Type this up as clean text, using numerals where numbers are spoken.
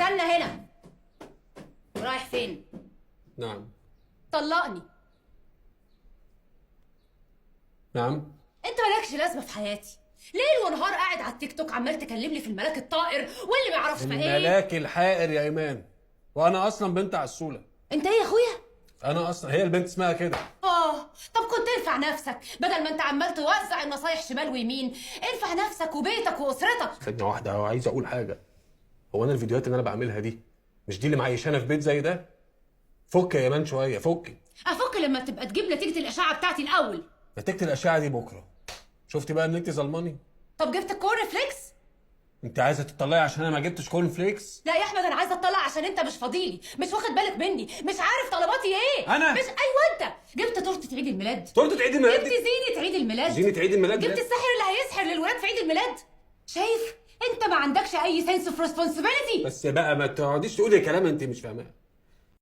استنى هنا. رايح فين؟ نعم. طلقني. نعم. انت مالكش لازمه في حياتي. ليل ونهار قاعد على التيك توك عمال تكلمني في الملاك الطائر واللي ما يعرفش في ايه. الملاك الحائر يا ايمان. وانا اصلا بنت عسوله. انت ايه يا اخويا؟ انا اصلا هي البنت اسمها كده. طب كنت ارفع نفسك بدل ما انت عمال توزع النصايح شمال ويمين. ارفع نفسك وبيتك واسرتك. ثانيه واحده، عايز اقول حاجه. هو انا الفيديوهات اللي انا بعملها دي مش دي اللي معيشانا في بيت زي ده؟ فك يا ايمان شويه، فك. افك لما تبقى تجيب نتيجه الاشعه بتاعتي الاول. نتيجه الاشعه دي بكره. شفتي بقى ان انت ظلماني؟ طب جبت الكورن فليكس؟ انت عايزه تطلعي عشان انا ما جبتش كورن فليكس؟ لا يا احمد، انا عايزه اطلع عشان انت مش فاضيلي، مش واخد بالك مني، مش عارف طلباتي ايه. انا؟ مش ايوه انت جبت تورته عيد الميلاد؟ تورته عيد الميلاد؟ جبت زينه عيد الميلاد؟ زينه عيد الميلاد؟ جبت الساحر اللي هيسحر للولاد في عيد الميلاد؟ شايف؟ انت ما عندكش اي سنس اوف ريسبونسبيلتي. بس بقى ما تقعديش تقولي كلام انت مش فاهماه.